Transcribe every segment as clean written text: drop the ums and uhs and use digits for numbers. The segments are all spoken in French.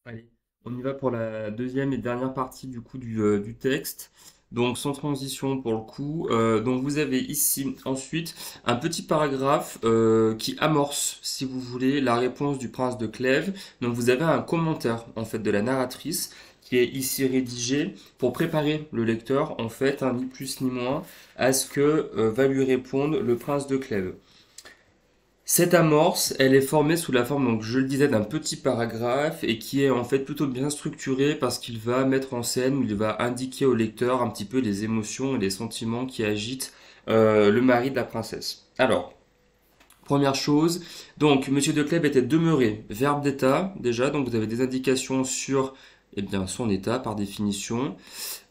Allez, on y va pour la deuxième et dernière partie du coup du texte. Donc sans transition pour le coup. Donc vous avez ici ensuite un petit paragraphe qui amorce, si vous voulez, la réponse du prince de Clèves. Donc vous avez un commentaire en fait de la narratrice qui est ici rédigé pour préparer le lecteur en fait, hein, ni plus ni moins, à ce que va lui répondre le prince de Clèves. Cette amorce, elle est formée sous la forme, donc je le disais, d'un petit paragraphe et qui est en fait plutôt bien structuré parce qu'il va mettre en scène, ou il va indiquer au lecteur un petit peu les émotions et les sentiments qui agitent le mari de la princesse. Alors, première chose, donc Monsieur de Clèves était demeuré, verbe d'état déjà, donc vous avez des indications sur eh bien, son état par définition.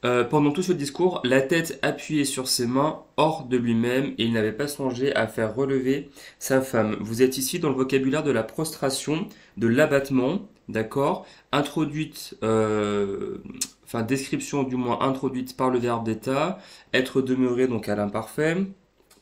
Pendant tout ce discours, la tête appuyée sur ses mains, hors de lui-même, et il n'avait pas songé à faire relever sa femme. Vous êtes ici dans le vocabulaire de la prostration, de l'abattement, d'accord, introduite, enfin description du moins introduite par le verbe d'état, être demeuré donc à l'imparfait,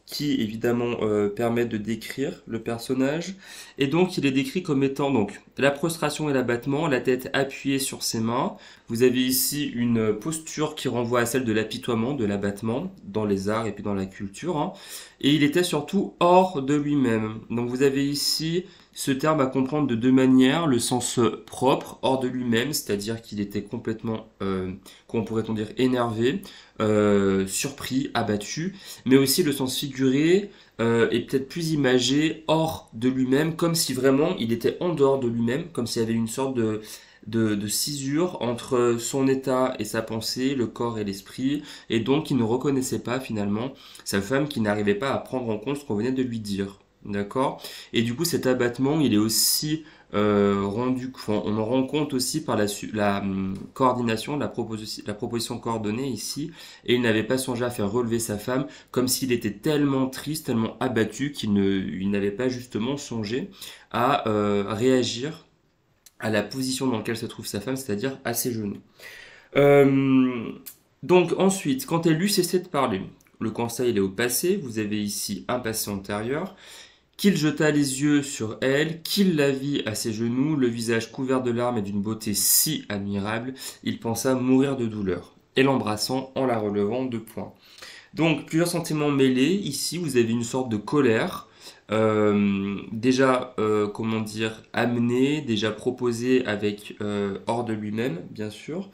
qui évidemment permet de décrire le personnage. Et donc il est décrit comme étant donc la prostration et l'abattement, la tête appuyée sur ses mains. Vous avez ici une posture qui renvoie à celle de l'apitoiement, de l'abattement, dans les arts et puis dans la culture, hein. Et il était surtout hors de lui-même. Donc vous avez ici ce terme à comprendre de deux manières, le sens propre, hors de lui-même, c'est-à-dire qu'il était complètement, comment pourrait-on dire, énervé, surpris, abattu, mais aussi le sens figuré et peut-être plus imagé, hors de lui-même, comme si vraiment il était en dehors de lui-même, comme s'il y avait une sorte de cisure entre son état et sa pensée, le corps et l'esprit, et donc il ne reconnaissait pas finalement sa femme qui n'arrivait pas à prendre en compte ce qu'on venait de lui dire. D'accord. Et du coup, cet abattement, il est aussi rendu, enfin, on en rend compte aussi par la coordination, la proposition coordonnée ici, et il n'avait pas songé à faire relever sa femme, comme s'il était tellement triste, tellement abattu il n'avait pas justement songé à réagir à la position dans laquelle se trouve sa femme, c'est-à-dire à ses genoux. Euh, donc ensuite, quand elle eut cessé de parler, le conseil il est au passé, vous avez ici un passé antérieur, qu'il jeta les yeux sur elle, qu'il la vit à ses genoux, le visage couvert de larmes et d'une beauté si admirable, il pensa mourir de douleur, et l'embrassant en la relevant de poing. Donc plusieurs sentiments mêlés, ici vous avez une sorte de colère, déjà, comment dire, amené, déjà proposé avec hors de lui-même, bien sûr.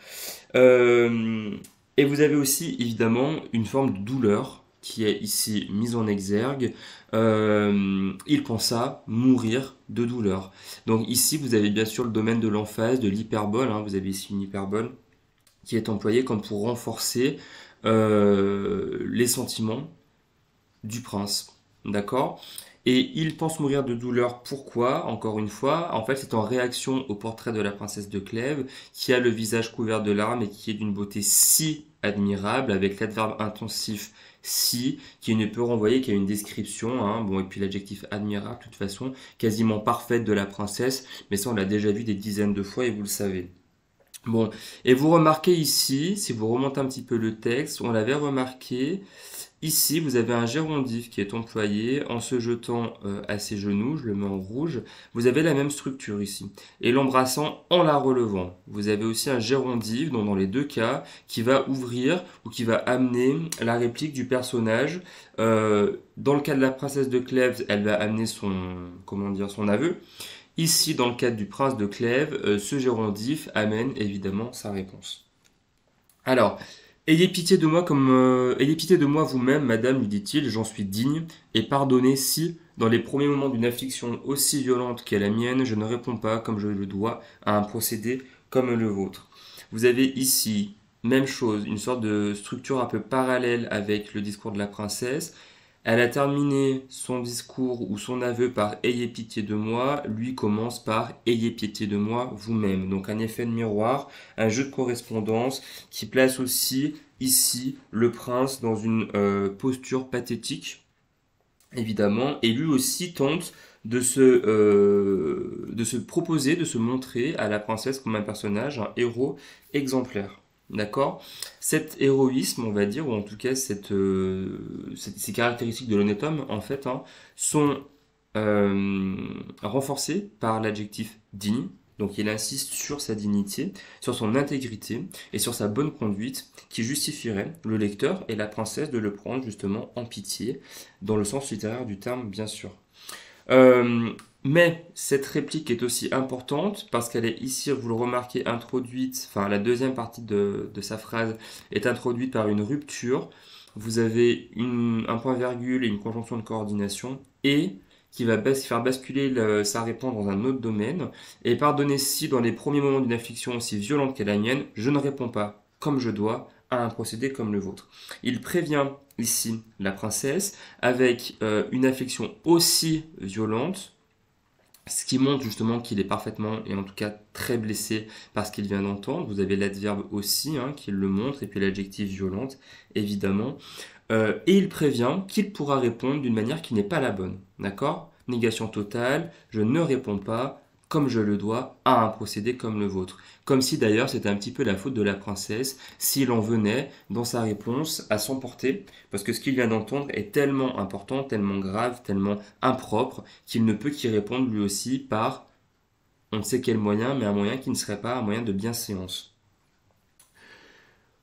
Euh, et vous avez aussi évidemment une forme de douleur qui est ici mise en exergue. Il pensa mourir de douleur. Donc ici vous avez bien sûr le domaine de l'emphase, de l'hyperbole, hein. Vous avez ici une hyperbole qui est employée comme pour renforcer les sentiments du prince. D'accord. Et il pense mourir de douleur. Pourquoi? Encore une fois, en fait, c'est en réaction au portrait de la princesse de Clèves, qui a le visage couvert de larmes et qui est d'une beauté si admirable, avec l'adverbe intensif si, qui ne peut renvoyer qu'à une description, hein. Bon, et puis l'adjectif admirable, de toute façon, quasiment parfaite de la princesse, mais ça, on l'a déjà vu des dizaines de fois et vous le savez. Bon, et vous remarquez ici, si vous remontez un petit peu le texte, on l'avait remarqué, ici vous avez un gérondif qui est employé en se jetant à ses genoux, je le mets en rouge, vous avez la même structure ici. Et l'embrassant en la relevant. Vous avez aussi un gérondif, donc dans les deux cas, qui va ouvrir ou qui va amener la réplique du personnage. Dans le cas de la princesse de Clèves, elle va amener son, comment dire, son aveu. Ici, dans le cadre du prince de Clèves, ce gérondif amène évidemment sa réponse. Alors, ayez pitié de moi ayez pitié de moi vous-même, madame, lui dit-il, j'en suis digne, et pardonnez si, dans les premiers moments d'une affliction aussi violente qu'est la mienne, je ne réponds pas comme je le dois à un procédé comme le vôtre. Vous avez ici, même chose, une sorte de structure un peu parallèle avec le discours de la princesse. Elle a terminé son discours ou son aveu par ayez pitié de moi, lui commence par ayez pitié de moi vous-même. Donc un effet de miroir, un jeu de correspondance qui place aussi ici le prince dans une posture pathétique, évidemment, et lui aussi tente de se proposer, de se montrer à la princesse comme un personnage, un héros exemplaire. D'accord. Cet héroïsme, on va dire, ou en tout cas ces caractéristiques de l'honnête homme, en fait, hein, sont renforcées par l'adjectif digne, Donc il insiste sur sa dignité, sur son intégrité et sur sa bonne conduite qui justifierait le lecteur et la princesse de le prendre justement en pitié, dans le sens littéraire du terme bien sûr. Euh, mais cette réplique est aussi importante parce qu'elle est ici, vous le remarquez, introduite, enfin la deuxième partie de sa phrase est introduite par une rupture. Vous avez un point-virgule et une conjonction de coordination et qui va faire basculer sa réponse dans un autre domaine. Et pardonnez si dans les premiers moments d'une affliction aussi violente qu'est la mienne, je ne réponds pas comme je dois à un procédé comme le vôtre. Il prévient ici la princesse avec une affliction aussi violente, ce qui montre justement qu'il est parfaitement et en tout cas très blessé par ce qu'il vient d'entendre. Vous avez l'adverbe aussi qui le montre et puis l'adjectif violente évidemment. Et il prévient qu'il pourra répondre d'une manière qui n'est pas la bonne. D'accord? Négation totale, je ne réponds pas comme je le dois à un procédé comme le vôtre. Comme si d'ailleurs c'était un petit peu la faute de la princesse s'il en venait dans sa réponse à s'emporter, parce que ce qu'il vient d'entendre est tellement important, tellement grave, tellement impropre, qu'il ne peut qu'y répondre lui aussi par on ne sait quel moyen, mais un moyen qui ne serait pas un moyen de bienséance.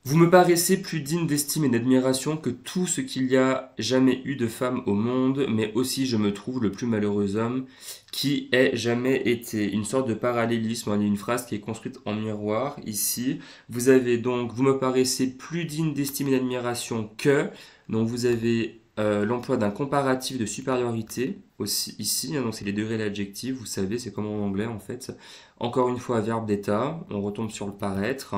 Vous me paraissez plus digne d'estime et d'admiration que tout ce qu'il y a jamais eu de femme au monde, mais aussi je me trouve le plus malheureux homme qui ait jamais été. Une sorte de parallélisme, une phrase qui est construite en miroir ici. Vous avez donc, vous me paraissez plus digne d'estime et d'admiration que, donc vous avez l'emploi d'un comparatif de supériorité aussi ici, donc c'est les degrés de l'adjectif, vous savez, c'est comme en anglais en fait. Encore une fois, verbe d'état, on retombe sur le paraître,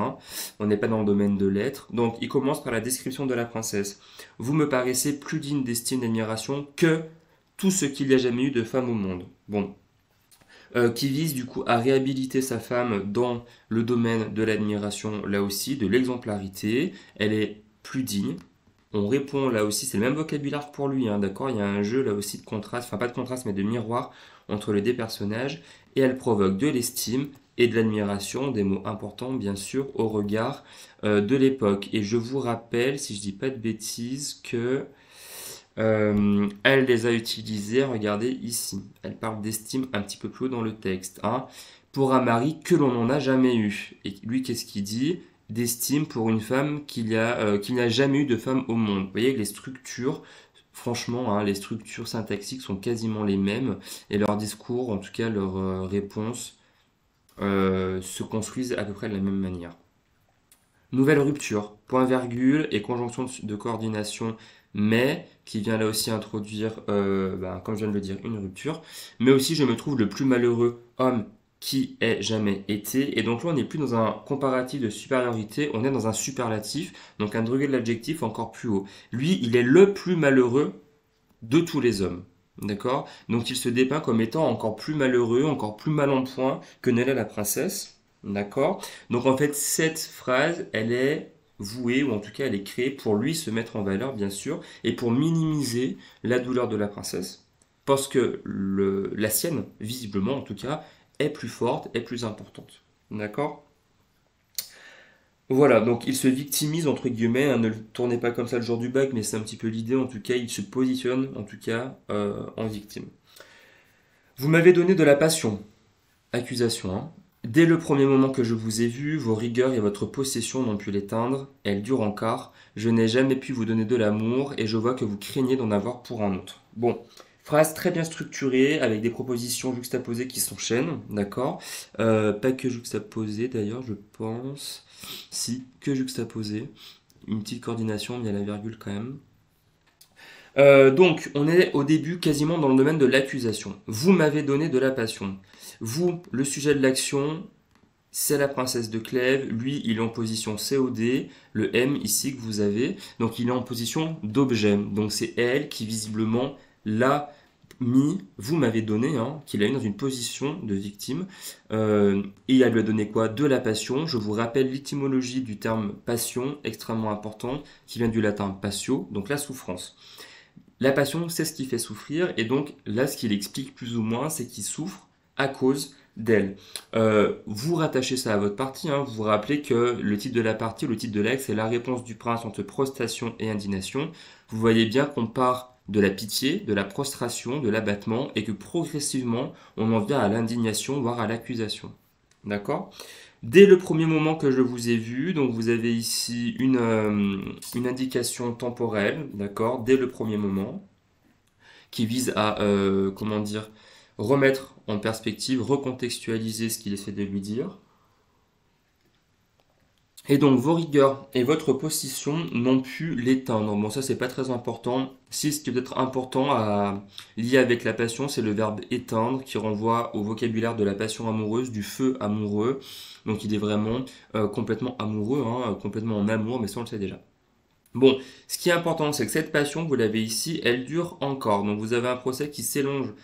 on n'est pas dans le domaine de l'être. Donc il commence par la description de la princesse. Vous me paraissez plus digne d'estime et d'admiration que tout ce qu'il y a jamais eu de femme au monde. Bon, qui vise du coup à réhabiliter sa femme dans le domaine de l'admiration, là aussi, de l'exemplarité. Elle est plus digne. On répond là aussi, c'est le même vocabulaire pour lui, d'accord? Il y a un jeu là aussi de contraste, enfin pas de contraste mais de miroir entre les deux personnages, et elle provoque de l'estime et de l'admiration, des mots importants bien sûr au regard de l'époque. Et je vous rappelle, si je dis pas de bêtises, que elle les a utilisés, regardez ici, elle parle d'estime un petit peu plus haut dans le texte, pour un mari que l'on n'en a jamais eu. Et lui, qu'est-ce qu'il dit? D'estime pour une femme qu'il n'a jamais eu de femme au monde. Vous voyez que les structures, franchement, les structures syntaxiques sont quasiment les mêmes et leurs discours, en tout cas leurs réponses, se construisent à peu près de la même manière. Nouvelle rupture, point virgule et conjonction de coordination, mais qui vient là aussi introduire, comme je viens de le dire, une rupture. Mais aussi, je me trouve le plus malheureux homme qui ait jamais été. Et donc là, on n'est plus dans un comparatif de supériorité, on est dans un superlatif, donc un degré de l'adjectif encore plus haut. Lui, il est le plus malheureux de tous les hommes. D'accord? Donc il se dépeint comme étant encore plus malheureux, encore plus mal en point que n'est la princesse. D'accord? Donc en fait, cette phrase, elle est vouée, ou en tout cas elle est créée pour lui se mettre en valeur, bien sûr, et pour minimiser la douleur de la princesse. Parce que la sienne, visiblement en tout cas, est plus forte, est plus importante. D'accord? Voilà, donc il se victimise, entre guillemets, ne le tournez pas comme ça le jour du bac, mais c'est un petit peu l'idée, en tout cas, il se positionne, en tout cas, en victime. Vous m'avez donné de la passion. Accusation, Dès le premier moment que je vous ai vu, vos rigueurs et votre possession n'ont pu l'éteindre, elles durent encore. Je n'ai jamais pu vous donner de l'amour et je vois que vous craignez d'en avoir pour un autre. Bon, phrase très bien structurée avec des propositions juxtaposées qui s'enchaînent, d'accord? Pas que juxtaposées d'ailleurs, je pense. Si, que juxtaposées. Une petite coordination, mais il y a la virgule quand même. Donc, on est au début quasiment dans le domaine de l'accusation. Vous m'avez donné de la passion. Vous, le sujet de l'action, c'est la princesse de Clèves. Lui, il est en position COD, le M ici que vous avez. Donc, il est en position d'objet. Donc, c'est elle qui visiblement l'a mis, vous m'avez donné, qu'il a mis dans une position de victime. Et elle lui a donné quoi? De la passion. Je vous rappelle l'étymologie du terme passion, extrêmement important, qui vient du latin passio, donc la souffrance. La passion, c'est ce qui fait souffrir, et donc là, ce qu'il explique plus ou moins, c'est qu'il souffre à cause d'elle. Vous rattachez ça à votre partie, vous vous rappelez que le titre de la partie, le titre de l'acte, c'est la réponse du prince entre prostration et indignation. Vous voyez bien qu'on part de la pitié, de la prostration, de l'abattement, et que progressivement, on en vient à l'indignation, voire à l'accusation. D'accord? Dès le premier moment que je vous ai vu, donc vous avez ici une indication temporelle, d'accord? Dès le premier moment, qui vise à, comment dire, remettre en perspective, recontextualiser ce qu'il essaie de lui dire. Et donc vos rigueurs et votre position n'ont pu l'éteindre. Bon, ça c'est pas très important. Si ce qui est peut-être important à lier avec la passion, c'est le verbe éteindre qui renvoie au vocabulaire de la passion amoureuse, du feu amoureux. Donc il est vraiment complètement amoureux, hein, complètement en amour, mais ça on le sait déjà. Bon, ce qui est important, c'est que cette passion, vous l'avez ici, elle dure encore. Donc vous avez un procès qui s'allonge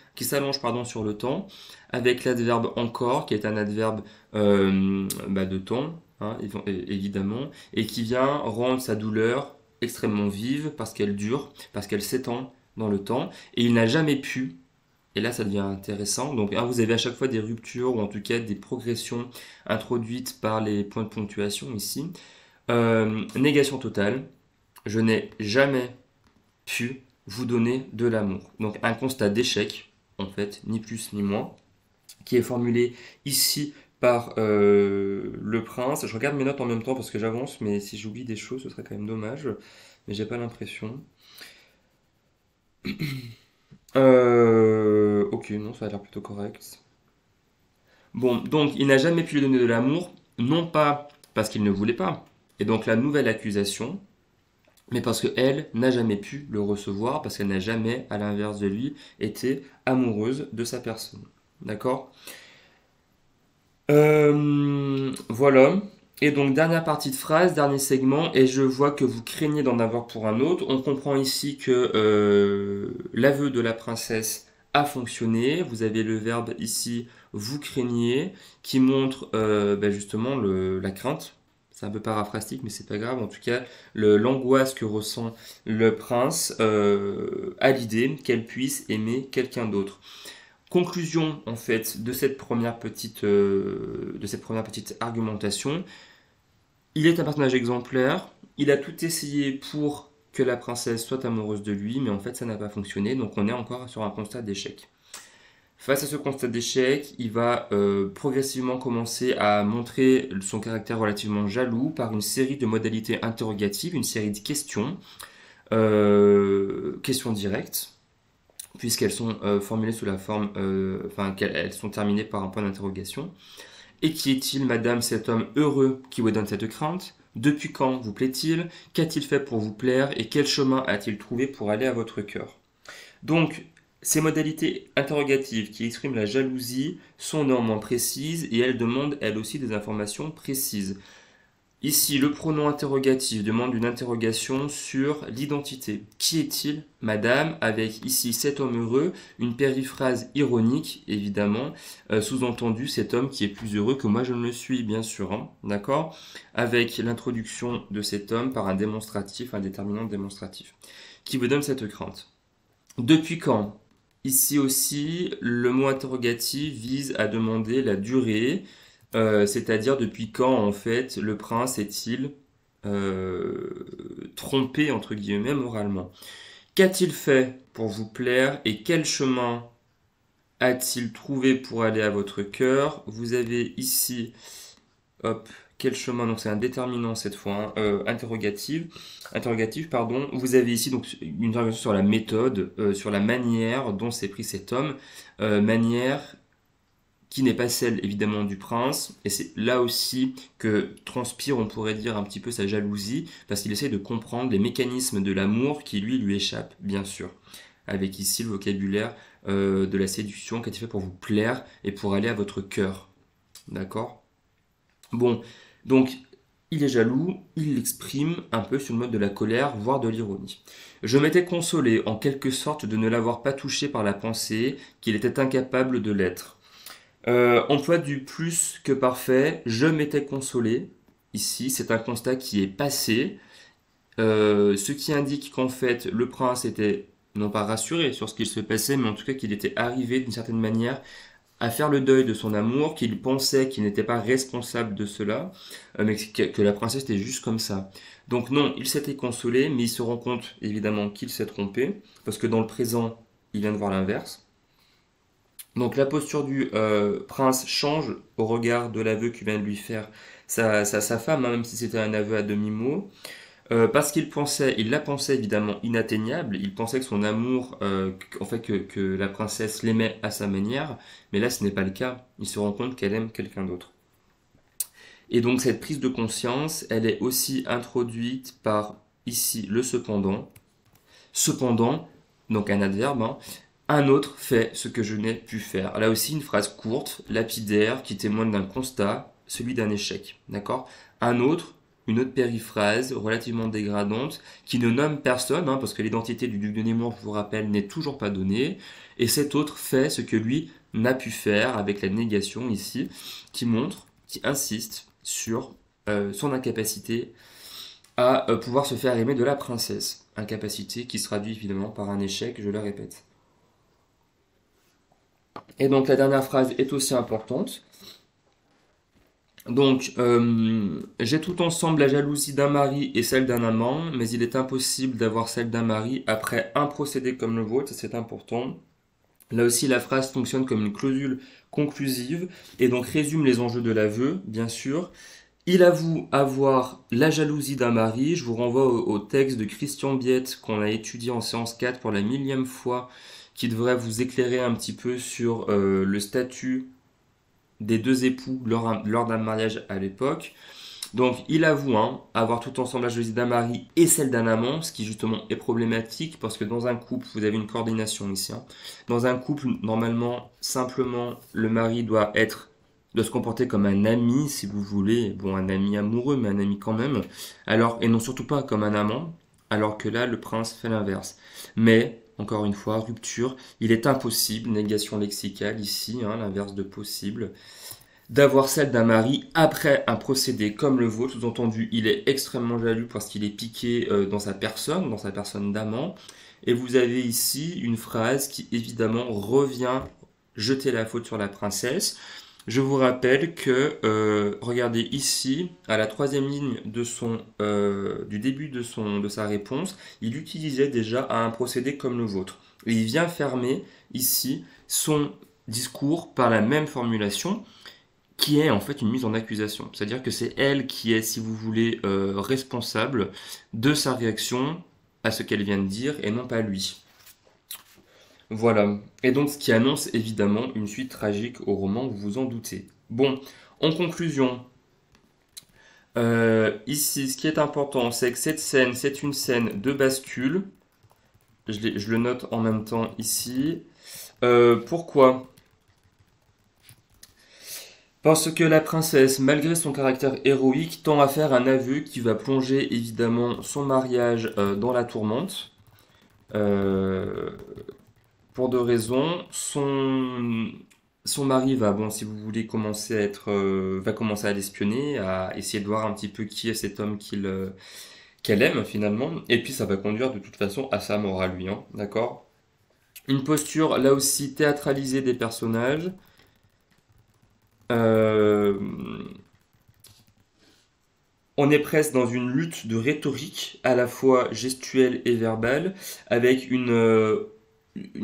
pardon, sur le temps, avec l'adverbe encore, qui est un adverbe de temps, hein, évidemment, et qui vient rendre sa douleur extrêmement vive parce qu'elle dure, parce qu'elle s'étend dans le temps, et il n'a jamais pu. Et là, ça devient intéressant. Donc, vous avez à chaque fois des ruptures ou en tout cas des progressions introduites par les points de ponctuation ici. Négation totale. Je n'ai jamais pu vous donner de l'amour. Donc un constat d'échec, en fait, ni plus ni moins, qui est formulé ici par le prince. Je regarde mes notes en même temps parce que j'avance, mais si j'oublie des choses, ce serait quand même dommage. Mais j'ai pas l'impression. Ok, non, ça a l'air plutôt correct. Bon, donc il n'a jamais pu lui donner de l'amour, non pas parce qu'il ne voulait pas. Et donc la nouvelle accusation, mais parce qu'elle n'a jamais pu le recevoir, parce qu'elle n'a jamais, à l'inverse de lui, été amoureuse de sa personne. D'accord? Voilà. Et donc, dernière partie de phrase, dernier segment, et je vois que vous craignez d'en avoir pour un autre. On comprend ici que l'aveu de la princesse a fonctionné. Vous avez le verbe ici, vous craignez, qui montre justement la crainte. C'est un peu paraphrastique, mais c'est pas grave. En tout cas, l'angoisse que ressent le prince à l'idée qu'elle puisse aimer quelqu'un d'autre. Conclusion en fait de cette première petite argumentation. Il est un personnage exemplaire. Il a tout essayé pour que la princesse soit amoureuse de lui, mais en fait ça n'a pas fonctionné. Donc on est encore sur un constat d'échec. Face à ce constat d'échec, il va progressivement commencer à montrer son caractère relativement jaloux par une série de modalités interrogatives, une série de questions, questions directes, puisqu'elles sont formulées sous la forme, qu'elles sont terminées par un point d'interrogation. Et qui est-il, madame, cet homme heureux qui vous donne cette crainte? Depuis quand vous plaît-il? Qu'a-t-il fait pour vous plaire? Et quel chemin a-t-il trouvé pour aller à votre cœur? Donc, ces modalités interrogatives qui expriment la jalousie sont néanmoins précises et elles demandent elles aussi des informations précises. Ici, le pronom interrogatif demande une interrogation sur l'identité. Qui est-il, madame? Avec ici cet homme heureux, une périphrase ironique, évidemment, sous-entendu cet homme qui est plus heureux que moi je ne le suis, bien sûr, hein, d'accord? Avec l'introduction de cet homme par un démonstratif, un déterminant démonstratif, qui vous donne cette crainte. Depuis quand? Ici aussi, le mot interrogatif vise à demander la durée, c'est-à-dire depuis quand en fait le prince est-il trompé entre guillemets moralement. Qu'a-t-il fait pour vous plaire et quel chemin a-t-il trouvé pour aller à votre cœur? Vous avez ici, hop, quel chemin, donc c'est un déterminant cette fois, hein, interrogatif, pardon. Vous avez ici donc une interrogation sur la méthode, sur la manière dont s'est pris cet homme, manière qui n'est pas celle évidemment du prince, et c'est là aussi que transpire, on pourrait dire, un petit peu sa jalousie, parce qu'il essaie de comprendre les mécanismes de l'amour qui lui échappent, bien sûr. Avec ici le vocabulaire de la séduction qui a été fait pour vous plaire et pour aller à votre cœur. D'accord? Bon, donc il est jaloux, il l'exprime un peu sur le mode de la colère, voire de l'ironie. Je m'étais consolé en quelque sorte de ne l'avoir pas touché par la pensée, qu'il était incapable de l'être. Emploi du plus que parfait, je m'étais consolé. Ici, c'est un constat qui est passé, ce qui indique qu'en fait le prince était non pas rassuré sur ce qu'il se passait, mais en tout cas qu'il était arrivé d'une certaine manière à faire le deuil de son amour, qu'il pensait qu'il n'était pas responsable de cela, mais que la princesse était juste comme ça. Donc non, il s'était consolé, mais il se rend compte évidemment qu'il s'est trompé, parce que dans le présent, il vient de voir l'inverse. Donc la posture du prince change au regard de l'aveu que vient de lui faire sa femme, hein, même si c'était un aveu à demi-mot. Parce il la pensait évidemment inatteignable, il pensait que son amour, en fait que la princesse l'aimait à sa manière, mais là ce n'est pas le cas, il se rend compte qu'elle aime quelqu'un d'autre. Et donc cette prise de conscience, elle est aussi introduite par ici le cependant. Cependant, donc un adverbe, hein, un autre fait ce que je n'ai pu faire. Là aussi une phrase courte, lapidaire, qui témoigne d'un constat, celui d'un échec. D'accord. Un autre, une autre périphrase relativement dégradante, qui ne nomme personne, hein, parce que l'identité du duc de Nemours, je vous rappelle, n'est toujours pas donnée. Et cet autre fait ce que lui n'a pu faire, avec la négation ici, qui montre, qui insiste sur son incapacité à pouvoir se faire aimer de la princesse. Incapacité qui se traduit évidemment par un échec, je le répète. Et donc la dernière phrase est aussi importante. Donc, j'ai tout ensemble la jalousie d'un mari et celle d'un amant, mais il est impossible d'avoir celle d'un mari après un procédé comme le vôtre, c'est important. Là aussi, la phrase fonctionne comme une clausule conclusive et donc résume les enjeux de l'aveu, bien sûr. Il avoue avoir la jalousie d'un mari. Je vous renvoie au texte de Christian Biette qu'on a étudié en séance 4 pour la 1000e fois, qui devrait vous éclairer un petit peu sur le statut des deux époux lors d'un mariage à l'époque. Donc il avoue avoir tout ensemble la jalousie d'un mari et celle d'un amant, ce qui justement est problématique parce que dans un couple, vous avez une coordination ici. Dans un couple, normalement, simplement, le mari doit se comporter comme un ami, si vous voulez, bon, un ami amoureux, mais un ami quand même, alors, et non surtout pas comme un amant, alors que là, le prince fait l'inverse. Mais, encore une fois, rupture, il est impossible, négation lexicale ici, l'inverse de possible, d'avoir celle d'un mari après un procédé comme le vôtre. Sous-entendu, il est extrêmement jaloux parce qu'il est piqué dans sa personne d'amant. Et vous avez ici une phrase qui évidemment revient jeter la faute sur la princesse. Je vous rappelle que, regardez ici, à la troisième ligne du début de sa réponse, il utilisait déjà un procédé comme le vôtre. Et il vient fermer ici son discours par la même formulation qui est en fait une mise en accusation. C'est-à-dire que c'est elle qui est, si vous voulez, responsable de sa réaction à ce qu'elle vient de dire et non pas lui. Voilà. Et donc ce qui annonce évidemment une suite tragique au roman, vous vous en doutez. Bon, en conclusion, ici ce qui est important, c'est que cette scène, c'est une scène de bascule. Je le note en même temps ici. Pourquoi ? Parce que la princesse, malgré son caractère héroïque, tend à faire un aveu qui va plonger évidemment son mariage dans la tourmente. Euh, pour deux raisons. Son mari va, bon, si vous voulez, va commencer à l'espionner, à essayer de voir un petit peu qui est cet homme qu'elle aime finalement. Et puis ça va conduire de toute façon à sa mort à lui, d'accord? Une posture là aussi théâtralisée des personnages. Euh, on est presque dans une lutte de rhétorique, à la fois gestuelle et verbale, avec une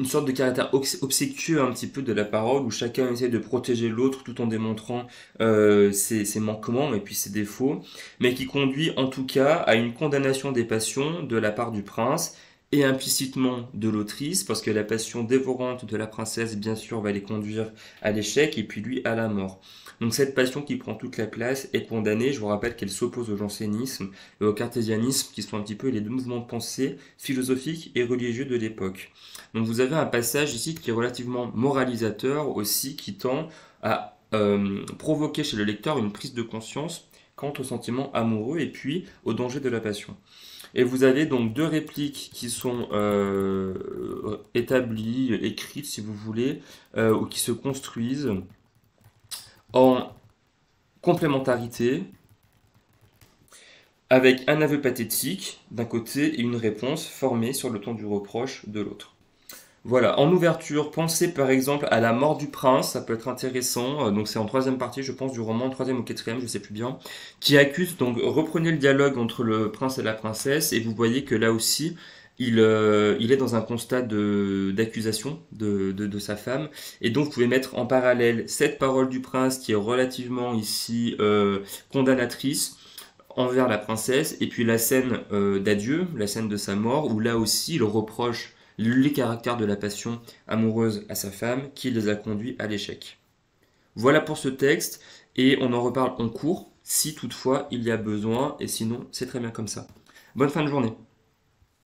sorte de caractère obséquieux un petit peu de la parole, où chacun essaie de protéger l'autre tout en démontrant ses manquements et puis ses défauts, mais qui conduit en tout cas à une condamnation des passions de la part du prince et implicitement de l'autrice, parce que la passion dévorante de la princesse, bien sûr, va les conduire à l'échec et puis lui à la mort. Donc cette passion qui prend toute la place est condamnée. Je vous rappelle qu'elle s'oppose au jansénisme et au cartésianisme, qui sont un petit peu les deux mouvements de pensée philosophiques et religieux de l'époque. Donc vous avez un passage ici qui est relativement moralisateur aussi, qui tend à provoquer chez le lecteur une prise de conscience quant au sentiment amoureux et puis au danger de la passion. Et vous avez donc deux répliques qui sont établies, écrites si vous voulez, ou qui se construisent en complémentarité, avec un aveu pathétique d'un côté et une réponse formée sur le ton du reproche de l'autre. Voilà, en ouverture, pensez par exemple à la mort du prince, ça peut être intéressant, donc c'est en troisième partie je pense du roman, troisième ou quatrième, je sais plus bien, qui accuse, donc reprenez le dialogue entre le prince et la princesse, et vous voyez que là aussi, il est dans un constat d'accusation de sa femme, et donc vous pouvez mettre en parallèle cette parole du prince qui est relativement ici condamnatrice envers la princesse, et puis la scène d'adieu, la scène de sa mort, où là aussi il reproche les caractères de la passion amoureuse à sa femme qui les a conduits à l'échec. Voilà pour ce texte, et on en reparle en cours, si toutefois il y a besoin, et sinon c'est très bien comme ça. Bonne fin de journée.